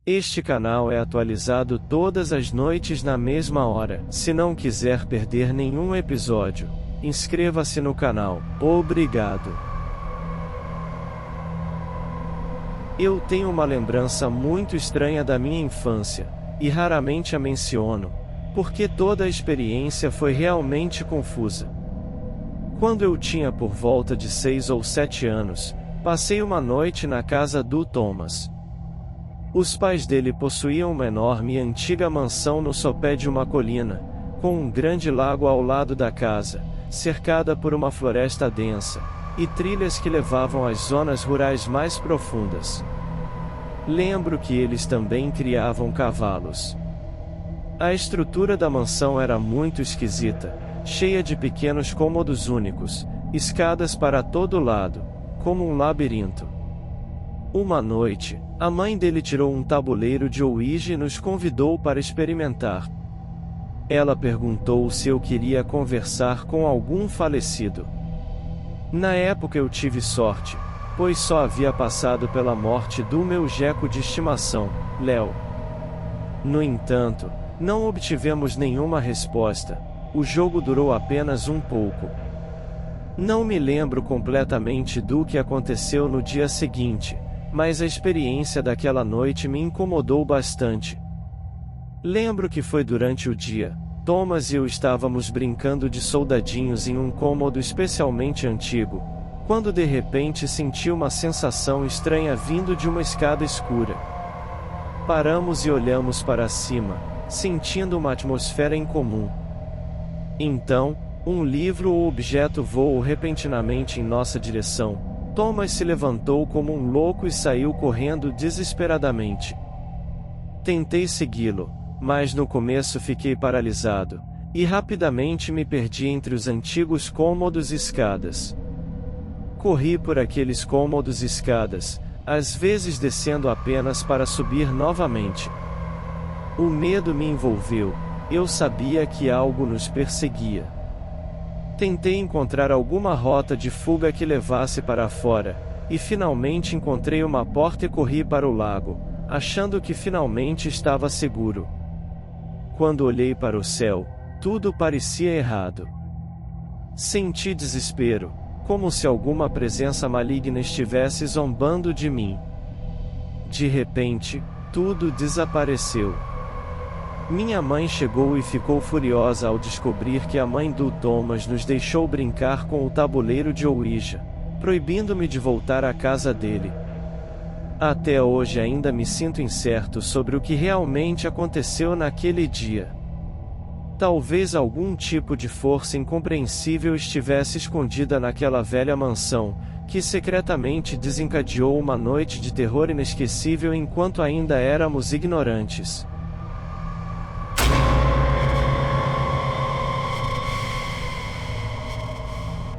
Este canal é atualizado todas as noites na mesma hora. Se não quiser perder nenhum episódio, inscreva-se no canal. Obrigado. Eu tenho uma lembrança muito estranha da minha infância, e raramente a menciono, porque toda a experiência foi realmente confusa. Quando eu tinha por volta de 6 ou 7 anos, passei uma noite na casa do Thomas. Os pais dele possuíam uma enorme e antiga mansão no sopé de uma colina, com um grande lago ao lado da casa, cercada por uma floresta densa, e trilhas que levavam às zonas rurais mais profundas. Lembro que eles também criavam cavalos. A estrutura da mansão era muito esquisita, cheia de pequenos cômodos únicos, escadas para todo lado, como um labirinto. Uma noite, a mãe dele tirou um tabuleiro de Ouija e nos convidou para experimentar. Ela perguntou se eu queria conversar com algum falecido. Na época eu tive sorte, pois só havia passado pela morte do meu geco de estimação, Léo. No entanto, não obtivemos nenhuma resposta. O jogo durou apenas um pouco. Não me lembro completamente do que aconteceu no dia seguinte, mas a experiência daquela noite me incomodou bastante. Lembro que foi durante o dia, Thomas e eu estávamos brincando de soldadinhos em um cômodo especialmente antigo, quando de repente senti uma sensação estranha vindo de uma escada escura. Paramos e olhamos para cima, sentindo uma atmosfera incomum. Então, um livro ou objeto voou repentinamente em nossa direção. Thomas se levantou como um louco e saiu correndo desesperadamente. Tentei segui-lo, mas no começo fiquei paralisado, e rapidamente me perdi entre os antigos cômodos e escadas. Corri por aqueles cômodos e escadas, às vezes descendo apenas para subir novamente. O medo me envolveu, eu sabia que algo nos perseguia. Tentei encontrar alguma rota de fuga que levasse para fora, e finalmente encontrei uma porta e corri para o lago, achando que finalmente estava seguro. Quando olhei para o céu, tudo parecia errado. Senti desespero, como se alguma presença maligna estivesse zombando de mim. De repente, tudo desapareceu. Minha mãe chegou e ficou furiosa ao descobrir que a mãe do Thomas nos deixou brincar com o tabuleiro de Ouija, proibindo-me de voltar à casa dele. Até hoje ainda me sinto incerto sobre o que realmente aconteceu naquele dia. Talvez algum tipo de força incompreensível estivesse escondida naquela velha mansão, que secretamente desencadeou uma noite de terror inesquecível enquanto ainda éramos ignorantes.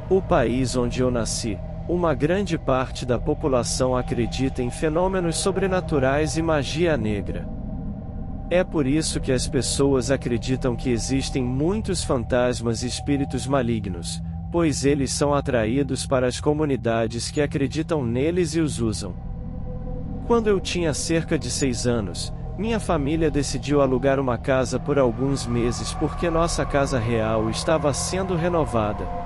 O país onde eu nasci, uma grande parte da população acredita em fenômenos sobrenaturais e magia negra. É por isso que as pessoas acreditam que existem muitos fantasmas e espíritos malignos, pois eles são atraídos para as comunidades que acreditam neles e os usam. Quando eu tinha cerca de 6 anos, minha família decidiu alugar uma casa por alguns meses porque nossa casa real estava sendo renovada.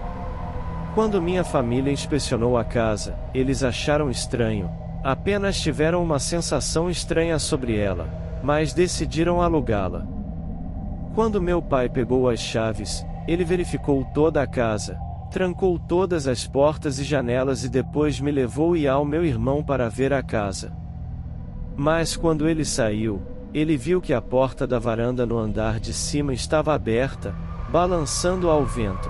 Quando minha família inspecionou a casa, eles acharam estranho, apenas tiveram uma sensação estranha sobre ela, mas decidiram alugá-la. Quando meu pai pegou as chaves, ele verificou toda a casa, trancou todas as portas e janelas e depois me levou e ao meu irmão para ver a casa. Mas quando ele saiu, ele viu que a porta da varanda no andar de cima estava aberta, balançando ao vento.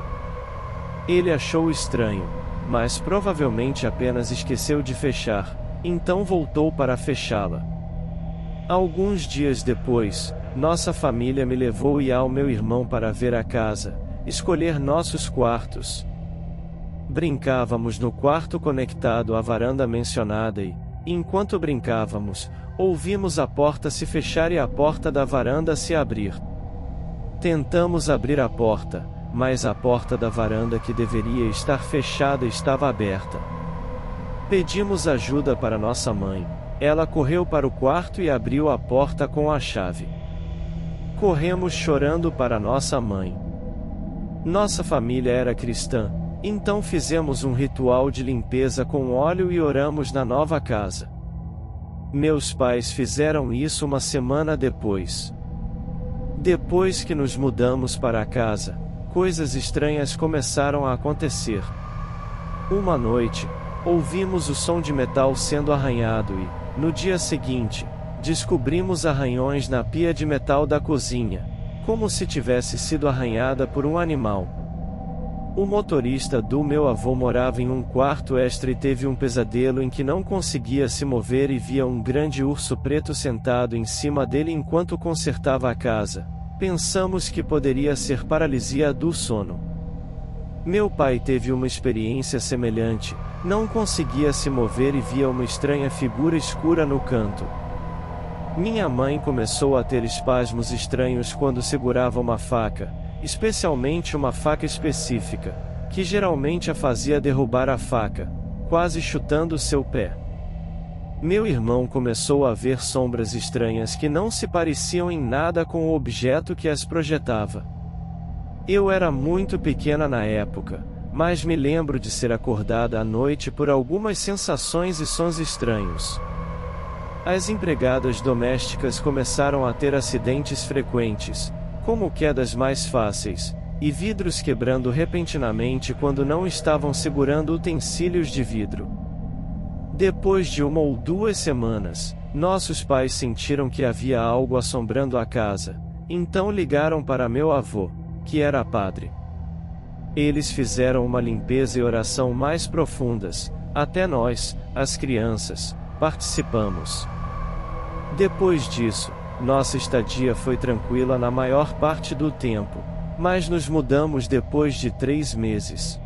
Ele achou estranho, mas provavelmente apenas esqueceu de fechar, então voltou para fechá-la. Alguns dias depois, nossa família me levou e ao meu irmão para ver a casa, escolher nossos quartos. Brincávamos no quarto conectado à varanda mencionada e, enquanto brincávamos, ouvimos a porta se fechar e a porta da varanda se abrir. Tentamos abrir a porta, mas a porta da varanda que deveria estar fechada estava aberta. Pedimos ajuda para nossa mãe, Ela correu para o quarto e abriu a porta com a chave. Corremos chorando para nossa mãe. Nossa família era cristã, então fizemos um ritual de limpeza com óleo e oramos na nova casa. Meus pais fizeram isso uma semana depois. Depois que nos mudamos para a casa, coisas estranhas começaram a acontecer. Uma noite, ouvimos o som de metal sendo arranhado e, no dia seguinte, descobrimos arranhões na pia de metal da cozinha, como se tivesse sido arranhada por um animal. O motorista do meu avô morava em um quarto extra e teve um pesadelo em que não conseguia se mover e via um grande urso preto sentado em cima dele enquanto consertava a casa. Pensamos que poderia ser paralisia do sono. Meu pai teve uma experiência semelhante, não conseguia se mover e via uma estranha figura escura no canto. Minha mãe começou a ter espasmos estranhos quando segurava uma faca, especialmente uma faca específica, que geralmente a fazia derrubar a faca, quase chutando seu pé. Meu irmão começou a ver sombras estranhas que não se pareciam em nada com o objeto que as projetava. Eu era muito pequena na época, mas me lembro de ser acordada à noite por algumas sensações e sons estranhos. As empregadas domésticas começaram a ter acidentes frequentes, como quedas mais fáceis, e vidros quebrando repentinamente quando não estavam segurando utensílios de vidro. Depois de 1 ou 2 semanas, nossos pais sentiram que havia algo assombrando a casa, então ligaram para meu avô, que era padre. Eles fizeram uma limpeza e oração mais profundas, até nós, as crianças, participamos. Depois disso, nossa estadia foi tranquila na maior parte do tempo, mas nos mudamos depois de 3 meses.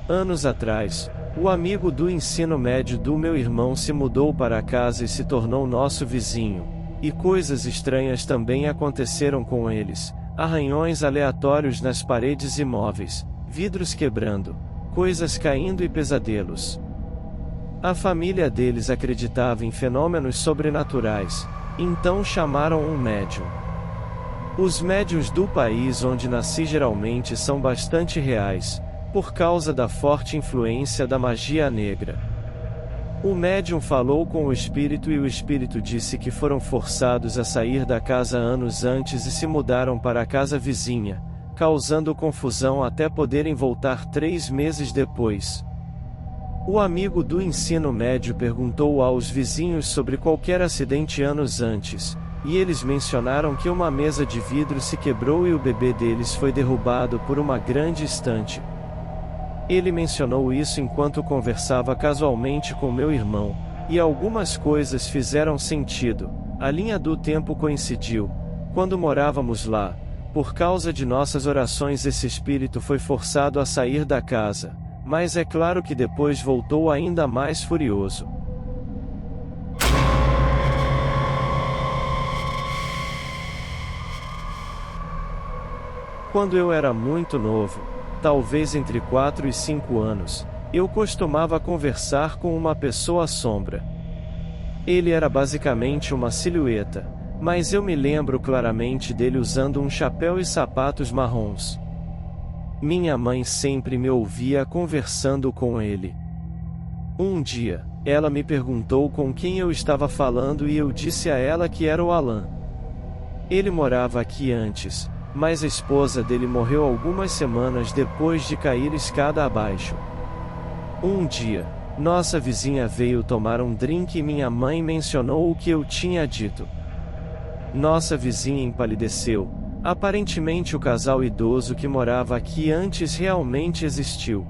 Anos atrás, o amigo do ensino médio do meu irmão se mudou para a casa e se tornou nosso vizinho, e coisas estranhas também aconteceram com eles, arranhões aleatórios nas paredes e móveis, vidros quebrando, coisas caindo e pesadelos. A família deles acreditava em fenômenos sobrenaturais, então chamaram um médium. Os médiuns do país onde nasci geralmente são bastante reais, por causa da forte influência da magia negra. O médium falou com o espírito e o espírito disse que foram forçados a sair da casa anos antes e se mudaram para a casa vizinha, causando confusão até poderem voltar 3 meses depois. O amigo do ensino médio perguntou aos vizinhos sobre qualquer acidente anos antes, e eles mencionaram que uma mesa de vidro se quebrou e o bebê deles foi derrubado por uma grande estante. Ele mencionou isso enquanto conversava casualmente com meu irmão, e algumas coisas fizeram sentido. A linha do tempo coincidiu. Quando morávamos lá, por causa de nossas orações, esse espírito foi forçado a sair da casa, mas é claro que depois voltou ainda mais furioso. Quando eu era muito novo, talvez entre 4 e 5 anos, eu costumava conversar com uma pessoa sombra. Ele era basicamente uma silhueta, mas eu me lembro claramente dele usando um chapéu e sapatos marrons. Minha mãe sempre me ouvia conversando com ele. Um dia, ela me perguntou com quem eu estava falando e eu disse a ela que era o Alan. Ele morava aqui antes, mas a esposa dele morreu algumas semanas depois de cair escada abaixo. Um dia, nossa vizinha veio tomar um drink e minha mãe mencionou o que eu tinha dito. Nossa vizinha empalideceu. Aparentemente o casal idoso que morava aqui antes realmente existiu.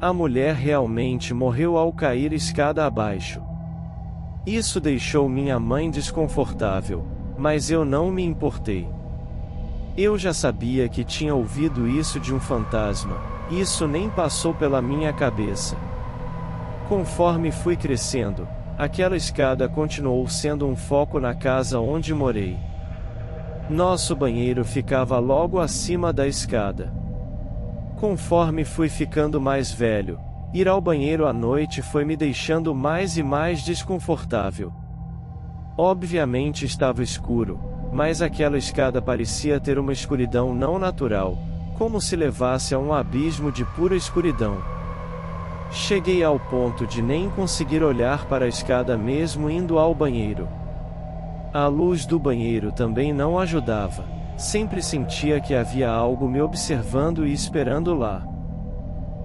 A mulher realmente morreu ao cair escada abaixo. Isso deixou minha mãe desconfortável, mas eu não me importei. Eu já sabia que tinha ouvido isso de um fantasma, isso nem passou pela minha cabeça. Conforme fui crescendo, aquela escada continuou sendo um foco na casa onde morei. Nosso banheiro ficava logo acima da escada. Conforme fui ficando mais velho, Ir ao banheiro à noite foi me deixando mais e mais desconfortável. Obviamente estava escuro, mas aquela escada parecia ter uma escuridão não natural, como se levasse a um abismo de pura escuridão. Cheguei ao ponto de nem conseguir olhar para a escada mesmo indo ao banheiro. A luz do banheiro também não ajudava, sempre sentia que havia algo me observando e esperando lá.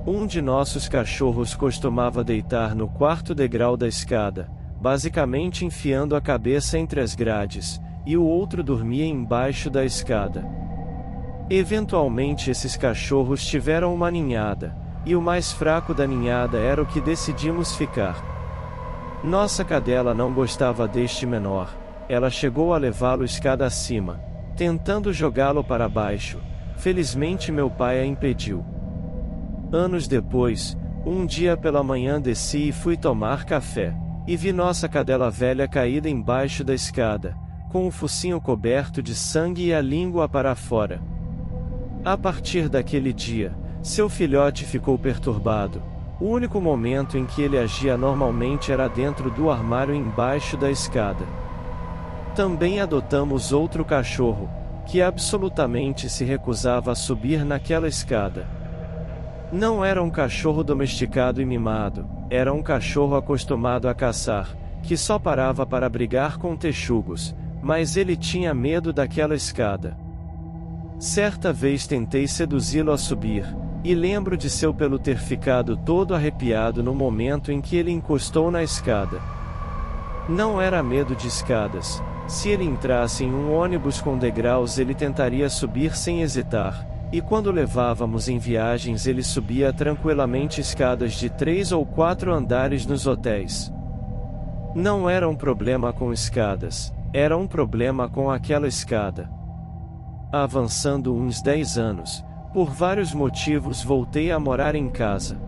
Um de nossos cachorros costumava deitar no quarto degrau da escada, basicamente enfiando a cabeça entre as grades, e o outro dormia embaixo da escada. Eventualmente esses cachorros tiveram uma ninhada, e o mais fraco da ninhada era o que decidimos ficar. Nossa cadela não gostava deste menor, ela chegou a levá-lo escada acima, tentando jogá-lo para baixo, felizmente meu pai a impediu. Anos depois, um dia pela manhã desci e fui tomar café, e vi nossa cadela velha caída embaixo da escada, com o focinho coberto de sangue e a língua para fora. A partir daquele dia, seu filhote ficou perturbado. O único momento em que ele agia normalmente era dentro do armário embaixo da escada. Também adotamos outro cachorro, que absolutamente se recusava a subir naquela escada. Não era um cachorro domesticado e mimado, era um cachorro acostumado a caçar, que só parava para brigar com texugos, mas ele tinha medo daquela escada. Certa vez tentei seduzi-lo a subir, e lembro de seu pelo ter ficado todo arrepiado no momento em que ele encostou na escada. Não era medo de escadas, se ele entrasse em um ônibus com degraus ele tentaria subir sem hesitar. E quando levávamos em viagens ele subia tranquilamente escadas de 3 ou 4 andares nos hotéis. Não era um problema com escadas, era um problema com aquela escada. Avançando uns 10 anos, por vários motivos voltei a morar em casa.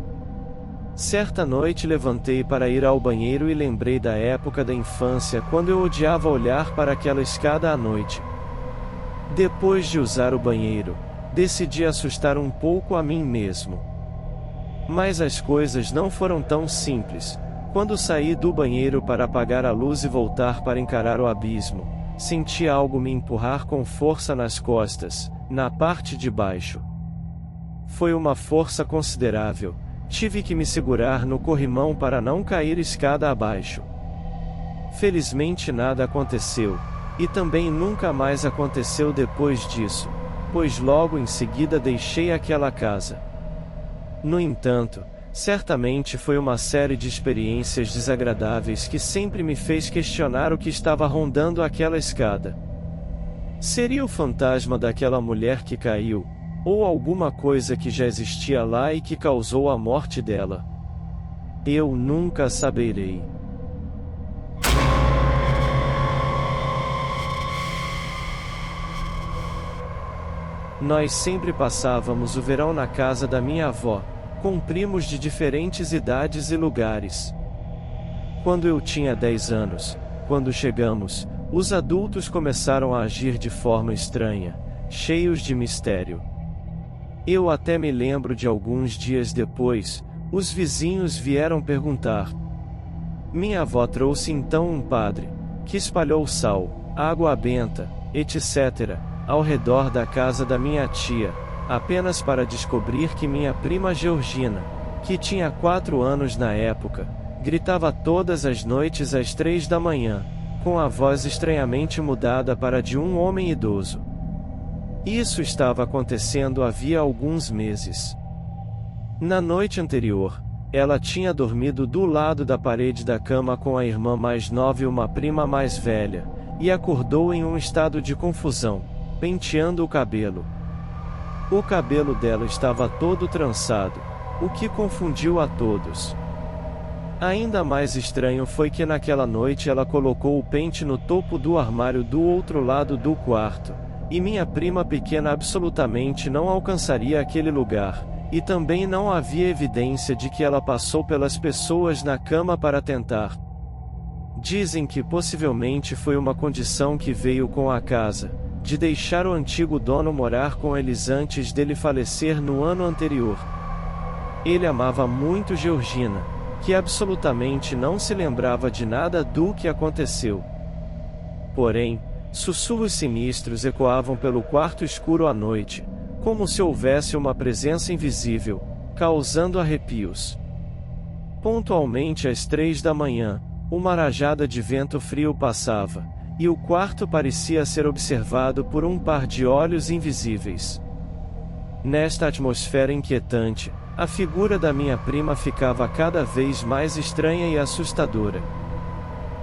Certa noite levantei para ir ao banheiro e lembrei da época da infância quando eu odiava olhar para aquela escada à noite. Depois de usar o banheiro, decidi assustar um pouco a mim mesmo. Mas as coisas não foram tão simples. Quando saí do banheiro para apagar a luz e voltar para encarar o abismo, senti algo me empurrar com força nas costas, na parte de baixo. Foi uma força considerável, tive que me segurar no corrimão para não cair escada abaixo. Felizmente nada aconteceu, e também nunca mais aconteceu depois disso, pois logo em seguida deixei aquela casa. No entanto, certamente foi uma série de experiências desagradáveis que sempre me fez questionar o que estava rondando aquela escada. Seria o fantasma daquela mulher que caiu, ou alguma coisa que já existia lá e que causou a morte dela? Eu nunca saberei. Nós sempre passávamos o verão na casa da minha avó, com primos de diferentes idades e lugares. Quando eu tinha 10 anos, quando chegamos, os adultos começaram a agir de forma estranha, cheios de mistério. Eu até me lembro de alguns dias depois, os vizinhos vieram perguntar. Minha avó trouxe então um padre, que espalhou sal, água benta, etc., ao redor da casa da minha tia, apenas para descobrir que minha prima Georgina, que tinha 4 anos na época, gritava todas as noites às 3 da manhã, com a voz estranhamente mudada para de um homem idoso. Isso estava acontecendo havia alguns meses. Na noite anterior, ela tinha dormido do lado da parede da cama com a irmã mais nova e uma prima mais velha, e acordou em um estado de confusão, penteando o cabelo. O cabelo dela estava todo trançado, o que confundiu a todos. Ainda mais estranho foi que naquela noite ela colocou o pente no topo do armário do outro lado do quarto, e minha prima pequena absolutamente não alcançaria aquele lugar, e também não havia evidência de que ela passou pelas pessoas na cama para tentar. Dizem que possivelmente foi uma condição que veio com a casa, de deixar o antigo dono morar com eles antes dele falecer no ano anterior. Ele amava muito Georgina, que absolutamente não se lembrava de nada do que aconteceu. Porém, sussurros sinistros ecoavam pelo quarto escuro à noite, como se houvesse uma presença invisível, causando arrepios. Pontualmente às 3 da manhã, uma rajada de vento frio passava, e o quarto parecia ser observado por um par de olhos invisíveis. Nesta atmosfera inquietante, a figura da minha prima ficava cada vez mais estranha e assustadora.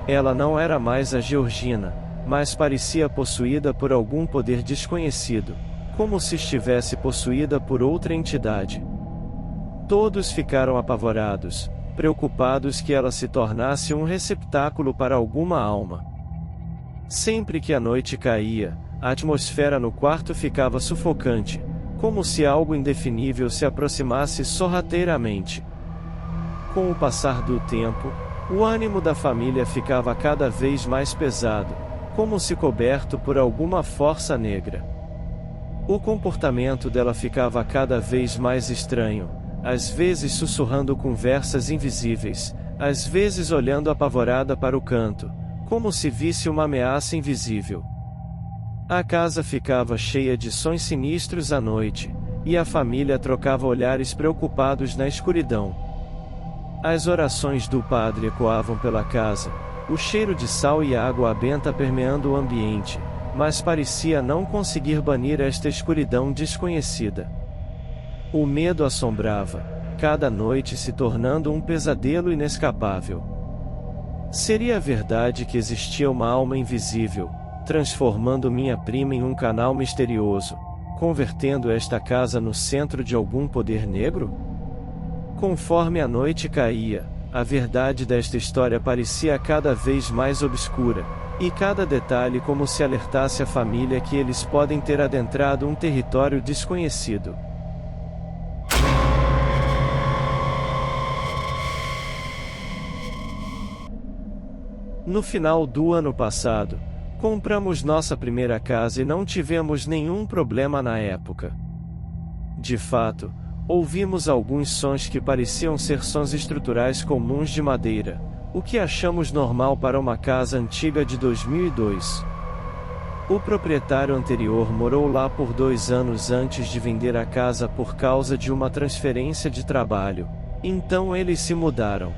Ela não era mais a Georgina, mas parecia possuída por algum poder desconhecido, como se estivesse possuída por outra entidade. Todos ficaram apavorados, preocupados que ela se tornasse um receptáculo para alguma alma. Sempre que a noite caía, a atmosfera no quarto ficava sufocante, como se algo indefinível se aproximasse sorrateiramente. Com o passar do tempo, o ânimo da família ficava cada vez mais pesado, como se coberto por alguma força negra. O comportamento dela ficava cada vez mais estranho, às vezes sussurrando conversas invisíveis, às vezes olhando apavorada para o canto, como se visse uma ameaça invisível. A casa ficava cheia de sons sinistros à noite, e a família trocava olhares preocupados na escuridão. As orações do padre ecoavam pela casa, o cheiro de sal e água benta permeando o ambiente, mas parecia não conseguir banir esta escuridão desconhecida. O medo assombrava, cada noite se tornando um pesadelo inescapável. Seria verdade que existia uma alma invisível, transformando minha prima em um canal misterioso, convertendo esta casa no centro de algum poder negro? Conforme a noite caía, a verdade desta história parecia cada vez mais obscura, e cada detalhe como se alertasse a família que eles podem ter adentrado um território desconhecido. No final do ano passado, compramos nossa primeira casa e não tivemos nenhum problema na época. De fato, ouvimos alguns sons que pareciam ser sons estruturais comuns de madeira, o que achamos normal para uma casa antiga de 2002. O proprietário anterior morou lá por 2 anos antes de vender a casa por causa de uma transferência de trabalho, então eles se mudaram.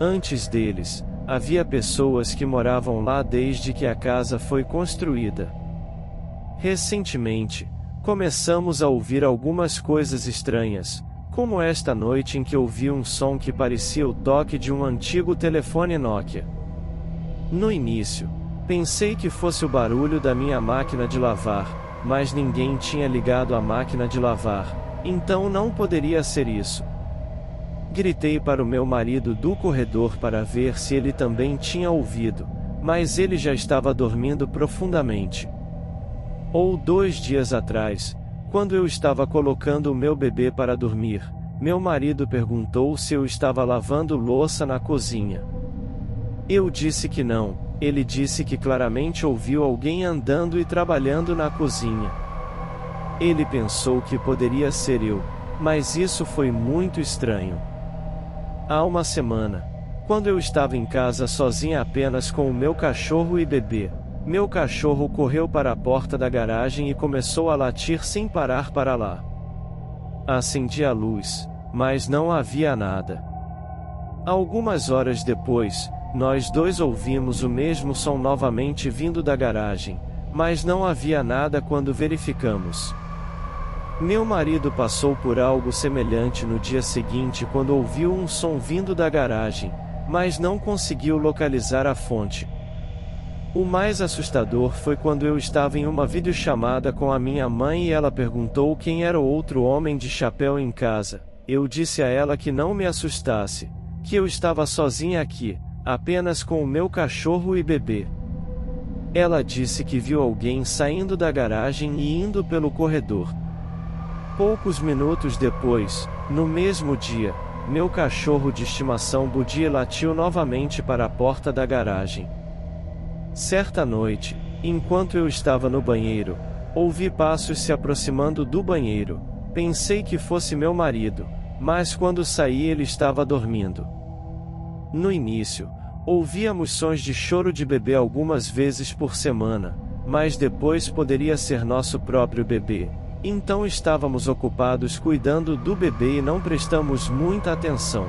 Antes deles, havia pessoas que moravam lá desde que a casa foi construída. Recentemente, começamos a ouvir algumas coisas estranhas, como esta noite em que ouvi um som que parecia o toque de um antigo telefone Nokia. No início, pensei que fosse o barulho da minha máquina de lavar, mas ninguém tinha ligado a máquina de lavar, então não poderia ser isso. Gritei para o meu marido do corredor para ver se ele também tinha ouvido, mas ele já estava dormindo profundamente. Ou 2 dias atrás, quando eu estava colocando o meu bebê para dormir, meu marido perguntou se eu estava lavando louça na cozinha. Eu disse que não, ele disse que claramente ouviu alguém andando e trabalhando na cozinha. Ele pensou que poderia ser eu, mas isso foi muito estranho. Há uma semana, quando eu estava em casa sozinha apenas com o meu cachorro e bebê, meu cachorro correu para a porta da garagem e começou a latir sem parar para lá. Acendi a luz, mas não havia nada. Algumas horas depois, nós dois ouvimos o mesmo som novamente vindo da garagem, mas não havia nada quando verificamos. Meu marido passou por algo semelhante no dia seguinte quando ouviu um som vindo da garagem, mas não conseguiu localizar a fonte. O mais assustador foi quando eu estava em uma videochamada com a minha mãe e ela perguntou quem era o outro homem de chapéu em casa. Eu disse a ela que não me assustasse, que eu estava sozinha aqui, apenas com o meu cachorro e bebê. Ela disse que viu alguém saindo da garagem e indo pelo corredor. Poucos minutos depois, no mesmo dia, meu cachorro de estimação Buddy latiu novamente para a porta da garagem. Certa noite, enquanto eu estava no banheiro, ouvi passos se aproximando do banheiro. Pensei que fosse meu marido, mas quando saí ele estava dormindo. No início, ouvíamos sons de choro de bebê algumas vezes por semana, mas depois poderia ser nosso próprio bebê. Então estávamos ocupados cuidando do bebê e não prestamos muita atenção.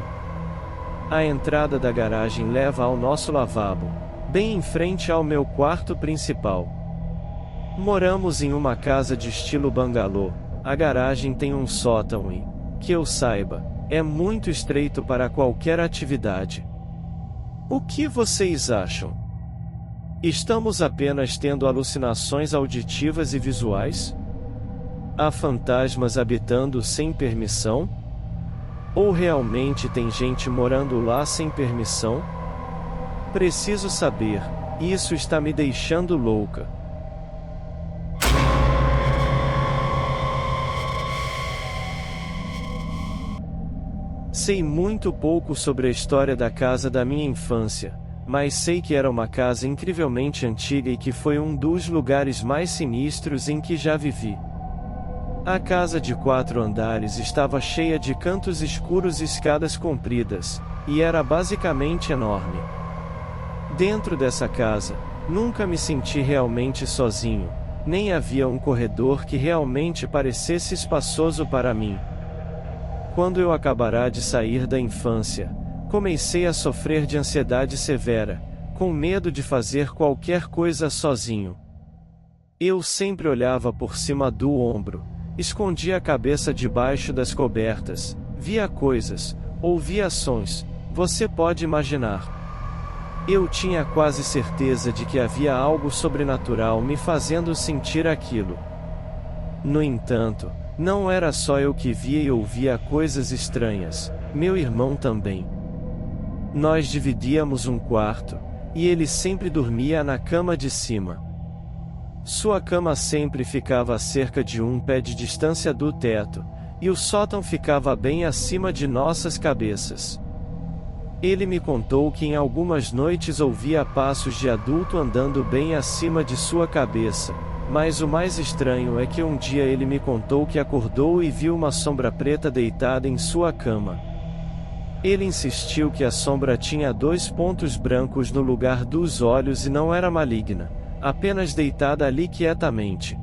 A entrada da garagem leva ao nosso lavabo, bem em frente ao meu quarto principal. Moramos em uma casa de estilo bangalô. A garagem tem um sótão e, que eu saiba, é muito estreito para qualquer atividade. O que vocês acham? Estamos apenas tendo alucinações auditivas e visuais? Há fantasmas habitando sem permissão? Ou realmente tem gente morando lá sem permissão? Preciso saber, isso está me deixando louca. Sei muito pouco sobre a história da casa da minha infância, mas sei que era uma casa incrivelmente antiga e que foi um dos lugares mais sinistros em que já vivi. A casa de 4 andares estava cheia de cantos escuros e escadas compridas, e era basicamente enorme. Dentro dessa casa, nunca me senti realmente sozinho, nem havia um corredor que realmente parecesse espaçoso para mim. Quando eu acabará de sair da infância, comecei a sofrer de ansiedade severa, com medo de fazer qualquer coisa sozinho. Eu sempre olhava por cima do ombro, escondia a cabeça debaixo das cobertas, via coisas, ouvia sons, você pode imaginar. Eu tinha quase certeza de que havia algo sobrenatural me fazendo sentir aquilo. No entanto, não era só eu que via e ouvia coisas estranhas, meu irmão também. Nós dividíamos um quarto, e ele sempre dormia na cama de cima. Sua cama sempre ficava a cerca de 1 pé de distância do teto, e o sótão ficava bem acima de nossas cabeças. Ele me contou que em algumas noites ouvia passos de adulto andando bem acima de sua cabeça, mas o mais estranho é que um dia ele me contou que acordou e viu uma sombra preta deitada em sua cama. Ele insistiu que a sombra tinha 2 pontos brancos no lugar dos olhos e não era maligna, apenas deitada ali quietamente.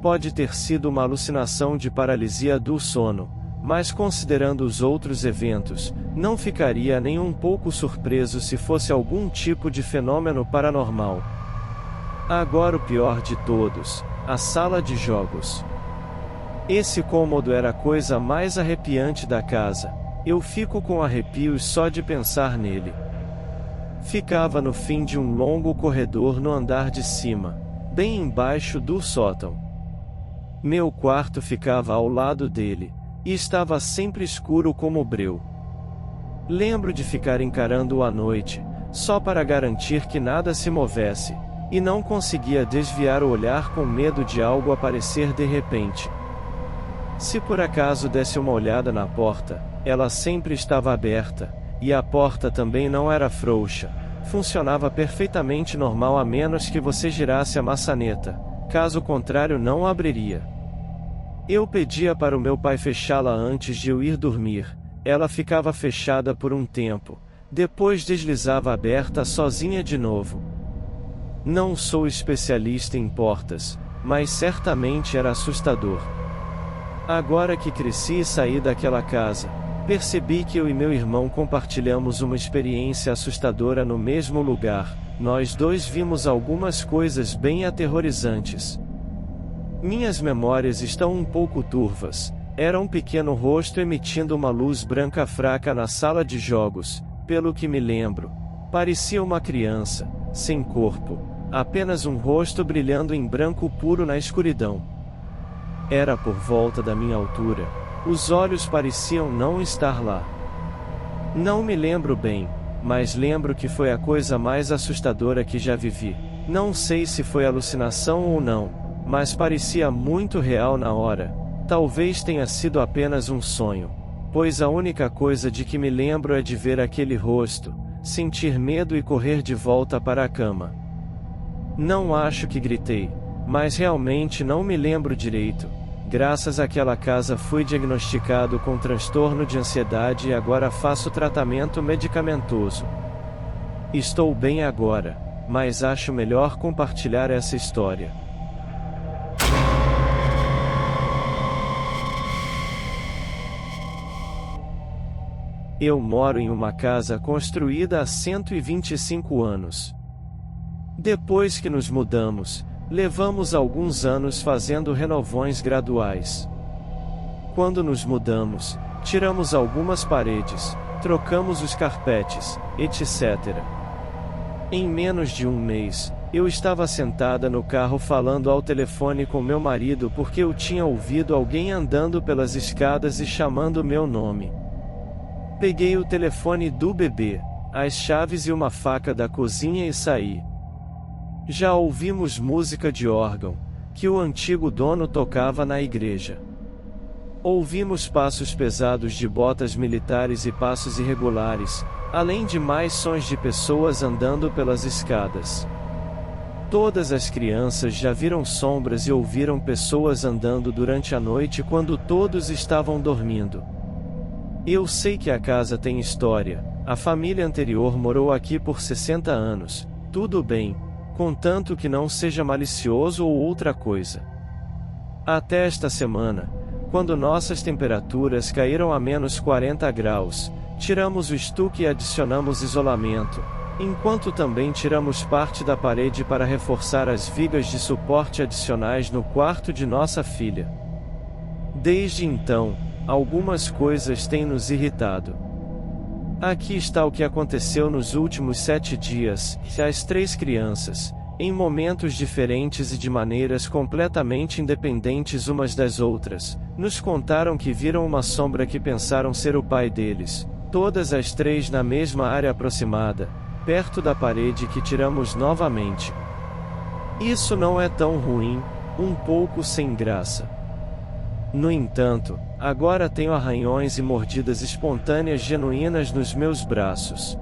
Pode ter sido uma alucinação de paralisia do sono, mas considerando os outros eventos, não ficaria nem um pouco surpreso se fosse algum tipo de fenômeno paranormal. Agora o pior de todos, a sala de jogos. Esse cômodo era a coisa mais arrepiante da casa, eu fico com arrepios só de pensar nele. Ficava no fim de um longo corredor no andar de cima, bem embaixo do sótão. Meu quarto ficava ao lado dele, e estava sempre escuro como breu. Lembro de ficar encarando-o à noite, só para garantir que nada se movesse, e não conseguia desviar o olhar com medo de algo aparecer de repente. Se por acaso desse uma olhada na porta, ela sempre estava aberta, e a porta também não era frouxa, funcionava perfeitamente normal a menos que você girasse a maçaneta, caso contrário não abriria. Eu pedia para o meu pai fechá-la antes de eu ir dormir, ela ficava fechada por um tempo, depois deslizava aberta sozinha de novo. Não sou especialista em portas, mas certamente era assustador. Agora que cresci e saí daquela casa, percebi que eu e meu irmão compartilhamos uma experiência assustadora no mesmo lugar. Nós dois vimos algumas coisas bem aterrorizantes. Minhas memórias estão um pouco turvas. Era um pequeno rosto emitindo uma luz branca fraca na sala de jogos, pelo que me lembro. Parecia uma criança, sem corpo, apenas um rosto brilhando em branco puro na escuridão. Era por volta da minha altura. Os olhos pareciam não estar lá. Não me lembro bem, mas lembro que foi a coisa mais assustadora que já vivi. Não sei se foi alucinação ou não, mas parecia muito real na hora. Talvez tenha sido apenas um sonho, pois a única coisa de que me lembro é de ver aquele rosto, sentir medo e correr de volta para a cama. Não acho que gritei, mas realmente não me lembro direito. Graças àquela casa fui diagnosticado com transtorno de ansiedade e agora faço tratamento medicamentoso. Estou bem agora, mas acho melhor compartilhar essa história. Eu moro em uma casa construída há 125 anos. Depois que nos mudamos, levamos alguns anos fazendo renovões graduais. Quando nos mudamos, tiramos algumas paredes, trocamos os carpetes, etc. Em menos de um mês, eu estava sentada no carro falando ao telefone com meu marido porque eu tinha ouvido alguém andando pelas escadas e chamando meu nome. Peguei o telefone do bebê, as chaves e uma faca da cozinha e saí. Já ouvimos música de órgão, que o antigo dono tocava na igreja. Ouvimos passos pesados de botas militares e passos irregulares, além de mais sons de pessoas andando pelas escadas. Todas as crianças já viram sombras e ouviram pessoas andando durante a noite quando todos estavam dormindo. Eu sei que a casa tem história, a família anterior morou aqui por 60 anos, tudo bem, contanto que não seja malicioso ou outra coisa. Até esta semana, quando nossas temperaturas caíram a menos 40 graus, tiramos o estuque e adicionamos isolamento, enquanto também tiramos parte da parede para reforçar as vigas de suporte adicionais no quarto de nossa filha. Desde então, algumas coisas têm nos irritado. Aqui está o que aconteceu nos últimos 7 dias, as 3 crianças, em momentos diferentes e de maneiras completamente independentes umas das outras, nos contaram que viram uma sombra que pensaram ser o pai deles, todas as 3 na mesma área aproximada, perto da parede que tiramos novamente. Isso não é tão ruim, um pouco sem graça. No entanto, agora tenho arranhões e mordidas espontâneas genuínas nos meus braços.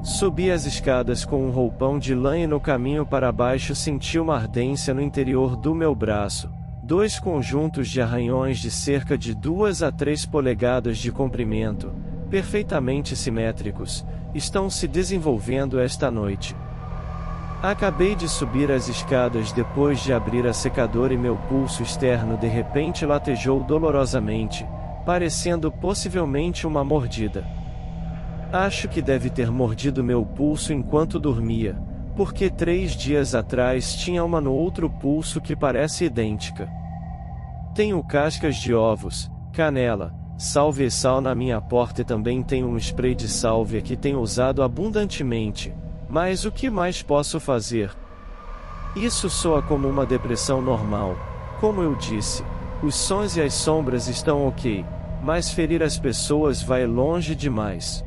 Subi as escadas com um roupão de lã e no caminho para baixo senti uma ardência no interior do meu braço. 2 conjuntos de arranhões de cerca de 2 a 3 polegadas de comprimento, perfeitamente simétricos, estão se desenvolvendo esta noite. Acabei de subir as escadas depois de abrir a secadora e meu pulso externo de repente latejou dolorosamente, parecendo possivelmente uma mordida. Acho que deve ter mordido meu pulso enquanto dormia, porque 3 dias atrás tinha uma no outro pulso que parece idêntica. Tenho cascas de ovos, canela, sálvia e sal na minha porta e também tenho um spray de sálvia que tenho usado abundantemente. Mas o que mais posso fazer? Isso soa como uma depressão normal. Como eu disse, os sons e as sombras estão ok, mas ferir as pessoas vai longe demais.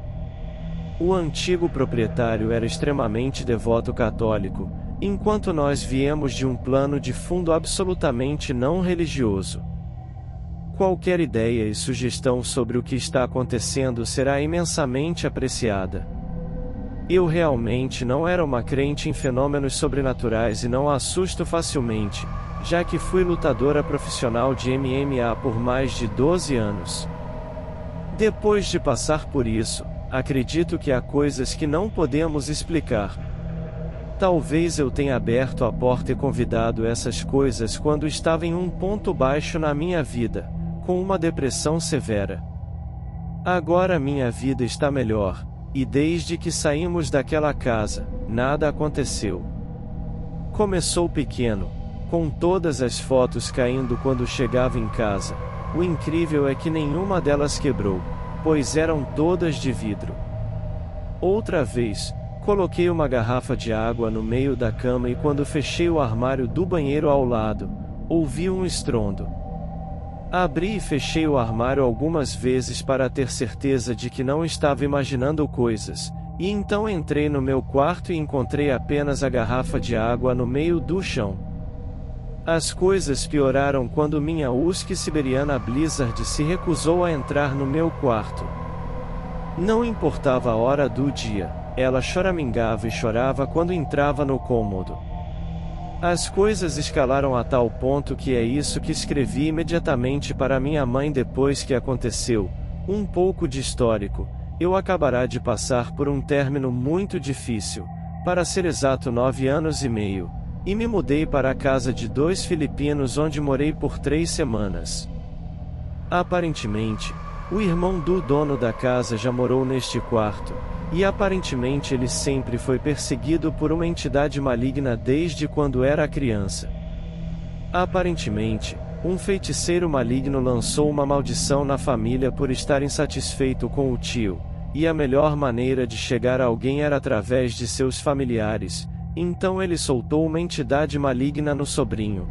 O antigo proprietário era extremamente devoto católico, enquanto nós viemos de um plano de fundo absolutamente não religioso. Qualquer ideia e sugestão sobre o que está acontecendo será imensamente apreciada. Eu realmente não era uma crente em fenômenos sobrenaturais e não assusto facilmente, já que fui lutadora profissional de MMA por mais de 12 anos. Depois de passar por isso, acredito que há coisas que não podemos explicar. Talvez eu tenha aberto a porta e convidado essas coisas quando estava em um ponto baixo na minha vida, com uma depressão severa. Agora minha vida está melhor. E desde que saímos daquela casa, nada aconteceu. Começou pequeno, com todas as fotos caindo quando chegava em casa. O incrível é que nenhuma delas quebrou, pois eram todas de vidro. Outra vez, coloquei uma garrafa de água no meio da cama e quando fechei o armário do banheiro ao lado, ouvi um estrondo. Abri e fechei o armário algumas vezes para ter certeza de que não estava imaginando coisas, e então entrei no meu quarto e encontrei apenas a garrafa de água no meio do chão. As coisas pioraram quando minha husky siberiana Blizzard se recusou a entrar no meu quarto. Não importava a hora do dia, ela choramingava e chorava quando entrava no cômodo. As coisas escalaram a tal ponto que é isso que escrevi imediatamente para minha mãe depois que aconteceu. Um pouco de histórico. Eu acabará de passar por um término muito difícil, para ser exato 9 anos e meio, e me mudei para a casa de 2 filipinos onde morei por 3 semanas. Aparentemente, o irmão do dono da casa já morou neste quarto, e aparentemente ele sempre foi perseguido por uma entidade maligna desde quando era criança. Aparentemente, um feiticeiro maligno lançou uma maldição na família por estar insatisfeito com o tio, e a melhor maneira de chegar a alguém era através de seus familiares, então ele soltou uma entidade maligna no sobrinho.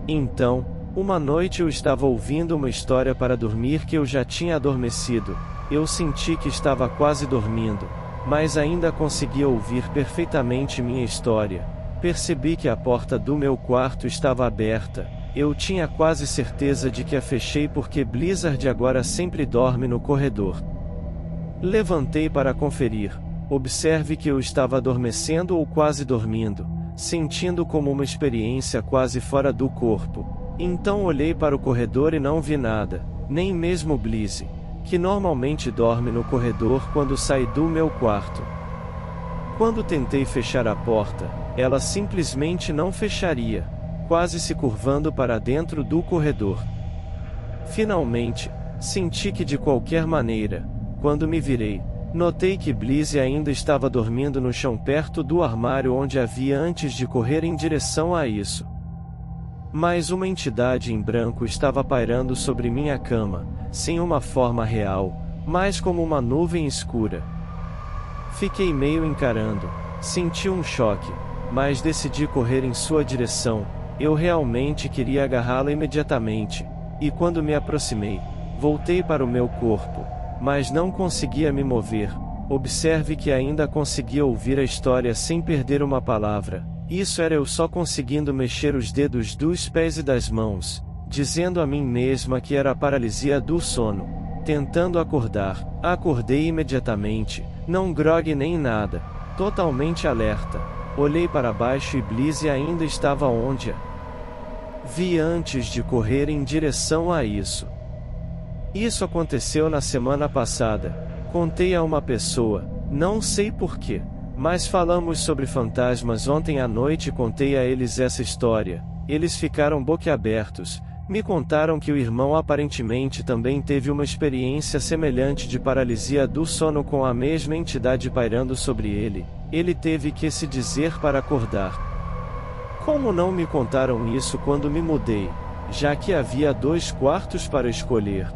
Então, uma noite eu estava ouvindo uma história para dormir que eu já tinha adormecido. Eu senti que estava quase dormindo, mas ainda conseguia ouvir perfeitamente minha história. Percebi que a porta do meu quarto estava aberta. Eu tinha quase certeza de que a fechei porque Blizzard agora sempre dorme no corredor. Levantei para conferir. Observe que eu estava adormecendo ou quase dormindo, sentindo como uma experiência quase fora do corpo. Então olhei para o corredor e não vi nada, nem mesmo Blizzy, que normalmente dorme no corredor quando sai do meu quarto. Quando tentei fechar a porta, ela simplesmente não fecharia, quase se curvando para dentro do corredor. Finalmente, senti que de qualquer maneira, quando me virei, notei que Blizzy ainda estava dormindo no chão perto do armário onde havia antes de correr em direção a isso. Mas uma entidade em branco estava pairando sobre minha cama, sem uma forma real, mas como uma nuvem escura. Fiquei meio encarando, senti um choque, mas decidi correr em sua direção. Eu realmente queria agarrá-la imediatamente, e quando me aproximei, voltei para o meu corpo, mas não conseguia me mover. Observe que ainda conseguia ouvir a história sem perder uma palavra. Isso era eu só conseguindo mexer os dedos dos pés e das mãos, dizendo a mim mesma que era a paralisia do sono, tentando acordar. Acordei imediatamente, não grogue nem nada, totalmente alerta. Olhei para baixo e Blizzy ainda estava onde a vi antes de correr em direção a isso. Isso aconteceu na semana passada. Contei a uma pessoa, não sei porquê, mas falamos sobre fantasmas ontem à noite e contei a eles essa história. Eles ficaram boquiabertos. Me contaram que o irmão aparentemente também teve uma experiência semelhante de paralisia do sono com a mesma entidade pairando sobre ele. Ele teve que se dizer para acordar. Como não me contaram isso quando me mudei, já que havia 2 quartos para escolher?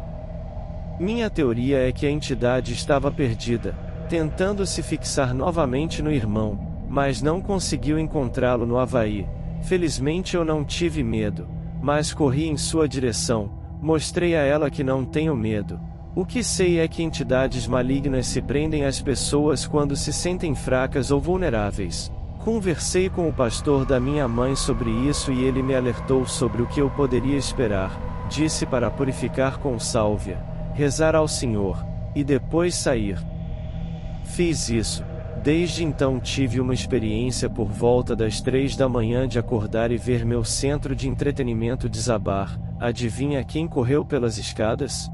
Minha teoria é que a entidade estava perdida, tentando se fixar novamente no irmão, mas não conseguiu encontrá-lo no Havaí. Felizmente eu não tive medo, mas corri em sua direção, mostrei a ela que não tenho medo. O que sei é que entidades malignas se prendem às pessoas quando se sentem fracas ou vulneráveis. Conversei com o pastor da minha mãe sobre isso e ele me alertou sobre o que eu poderia esperar. Disse para purificar com sálvia, rezar ao Senhor, e depois sair. Fiz isso. Desde então tive uma experiência por volta das 3 da manhã de acordar e ver meu centro de entretenimento desabar. Adivinha quem correu pelas escadas?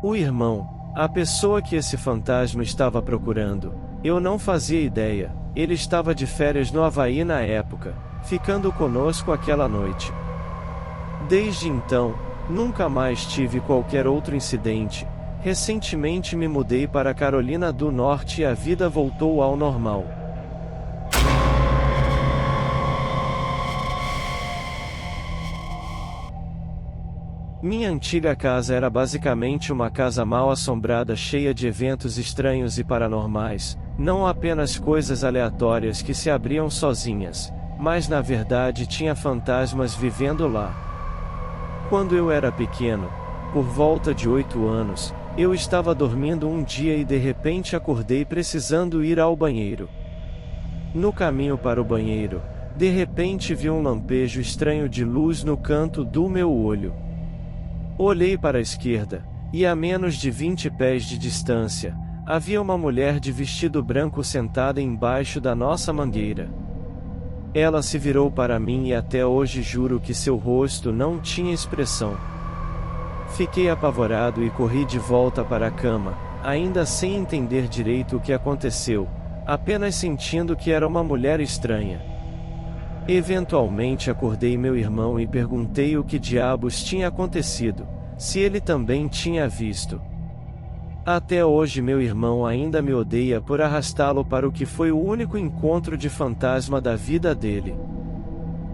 O irmão, a pessoa que esse fantasma estava procurando. Eu não fazia ideia. Ele estava de férias no Havaí na época, ficando conosco aquela noite. Desde então, nunca mais tive qualquer outro incidente. Recentemente me mudei para a Carolina do Norte e a vida voltou ao normal. Minha antiga casa era basicamente uma casa mal assombrada cheia de eventos estranhos e paranormais, não apenas coisas aleatórias que se abriam sozinhas, mas na verdade tinha fantasmas vivendo lá. Quando eu era pequeno, por volta de 8 anos, eu estava dormindo um dia e de repente acordei precisando ir ao banheiro. No caminho para o banheiro, de repente vi um lampejo estranho de luz no canto do meu olho. Olhei para a esquerda, e a menos de 20 pés de distância, havia uma mulher de vestido branco sentada embaixo da nossa mangueira. Ela se virou para mim e até hoje juro que seu rosto não tinha expressão. Fiquei apavorado e corri de volta para a cama, ainda sem entender direito o que aconteceu, apenas sentindo que era uma mulher estranha. Eventualmente acordei meu irmão e perguntei o que diabos tinha acontecido, se ele também tinha visto. Até hoje meu irmão ainda me odeia por arrastá-lo para o que foi o único encontro de fantasma da vida dele.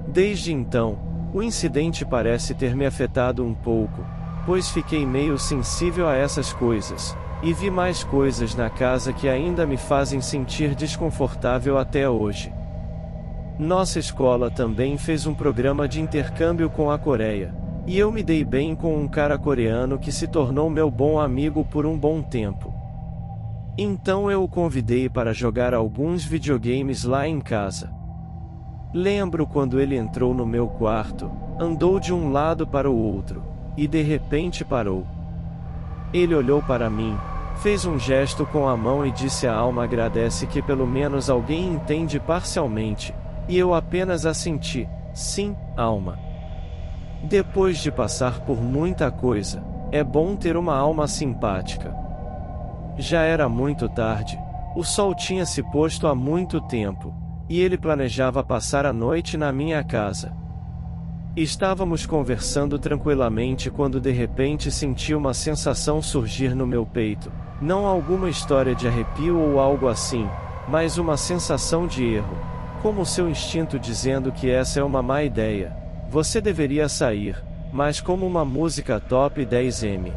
Desde então, o incidente parece ter me afetado um pouco, pois fiquei meio sensível a essas coisas, e vi mais coisas na casa que ainda me fazem sentir desconfortável até hoje. Nossa escola também fez um programa de intercâmbio com a Coreia, e eu me dei bem com um cara coreano que se tornou meu bom amigo por um bom tempo. Então eu o convidei para jogar alguns videogames lá em casa. Lembro quando ele entrou no meu quarto, andou de um lado para o outro, e de repente parou. Ele olhou para mim, fez um gesto com a mão e disse: "A alma agradece que pelo menos alguém entende parcialmente", e eu apenas assenti: "Sim, alma". Depois de passar por muita coisa, é bom ter uma alma simpática. Já era muito tarde, o sol tinha se posto há muito tempo, e ele planejava passar a noite na minha casa. Estávamos conversando tranquilamente quando de repente senti uma sensação surgir no meu peito, não alguma história de arrepio ou algo assim, mas uma sensação de erro, como seu instinto dizendo que essa é uma má ideia. Você deveria sair, mas como uma música top 10M.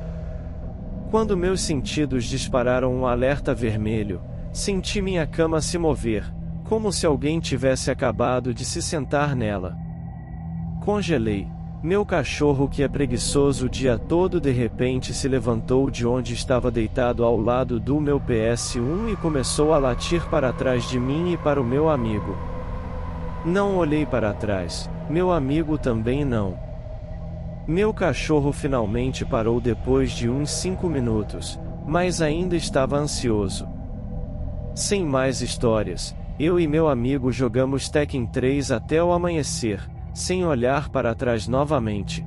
Quando meus sentidos dispararam um alerta vermelho, senti minha cama se mover, como se alguém tivesse acabado de se sentar nela. Congelei. Meu cachorro, que é preguiçoso o dia todo, de repente se levantou de onde estava deitado ao lado do meu PS1 e começou a latir para trás de mim e para o meu amigo. Não olhei para trás, meu amigo também não. Meu cachorro finalmente parou depois de uns 5 minutos, mas ainda estava ansioso. Sem mais histórias, eu e meu amigo jogamos Tekken 3 até o amanhecer, sem olhar para trás novamente.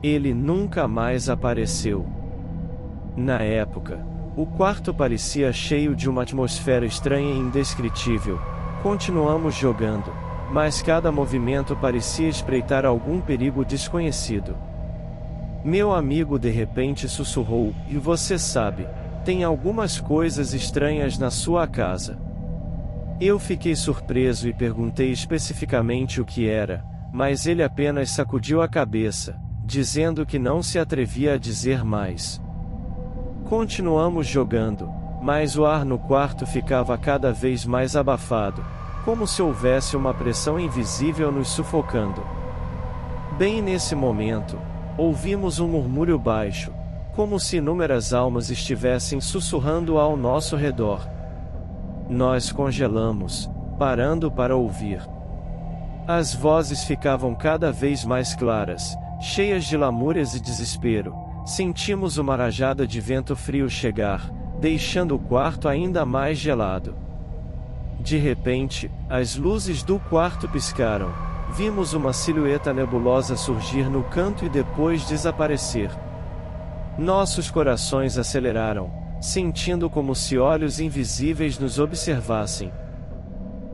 Ele nunca mais apareceu. Na época, o quarto parecia cheio de uma atmosfera estranha e indescritível. Continuamos jogando, mas cada movimento parecia espreitar algum perigo desconhecido. Meu amigo de repente sussurrou: "E você sabe, tem algumas coisas estranhas na sua casa." Eu fiquei surpreso e perguntei especificamente o que era, mas ele apenas sacudiu a cabeça, dizendo que não se atrevia a dizer mais. Continuamos jogando, mas o ar no quarto ficava cada vez mais abafado, como se houvesse uma pressão invisível nos sufocando. Bem nesse momento, ouvimos um murmúrio baixo, como se inúmeras almas estivessem sussurrando ao nosso redor. Nós congelamos, parando para ouvir. As vozes ficavam cada vez mais claras, cheias de lamúrias e desespero. Sentimos uma rajada de vento frio chegar, deixando o quarto ainda mais gelado. De repente, as luzes do quarto piscaram. Vimos uma silhueta nebulosa surgir no canto e depois desaparecer. Nossos corações aceleraram, sentindo como se olhos invisíveis nos observassem.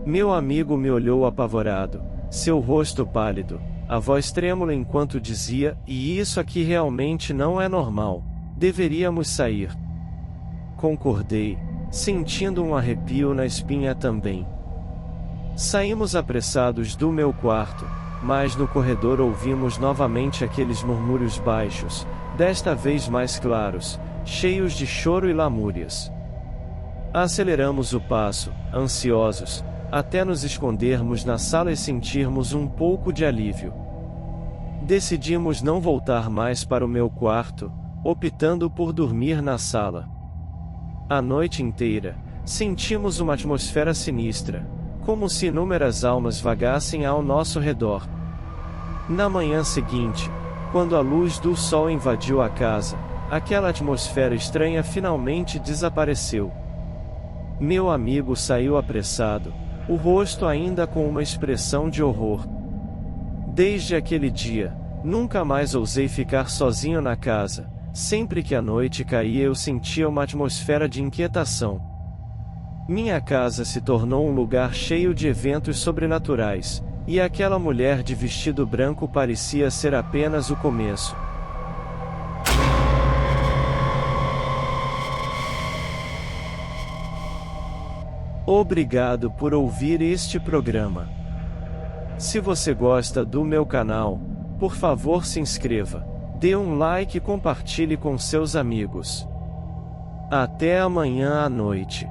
Meu amigo me olhou apavorado, seu rosto pálido, a voz trêmula enquanto dizia: "E isso aqui realmente não é normal. Deveríamos sair." Concordei, sentindo um arrepio na espinha também. Saímos apressados do meu quarto, mas no corredor ouvimos novamente aqueles murmúrios baixos, desta vez mais claros, cheios de choro e lamúrias. Aceleramos o passo, ansiosos, até nos escondermos na sala e sentirmos um pouco de alívio. Decidimos não voltar mais para o meu quarto, optando por dormir na sala. A noite inteira, sentimos uma atmosfera sinistra, como se inúmeras almas vagassem ao nosso redor. Na manhã seguinte, quando a luz do sol invadiu a casa, aquela atmosfera estranha finalmente desapareceu. Meu amigo saiu apressado, o rosto ainda com uma expressão de horror. Desde aquele dia, nunca mais ousei ficar sozinho na casa. Sempre que a noite caía eu sentia uma atmosfera de inquietação. Minha casa se tornou um lugar cheio de eventos sobrenaturais, e aquela mulher de vestido branco parecia ser apenas o começo. Obrigado por ouvir este programa. Se você gosta do meu canal, por favor se inscreva, dê um like e compartilhe com seus amigos. Até amanhã à noite.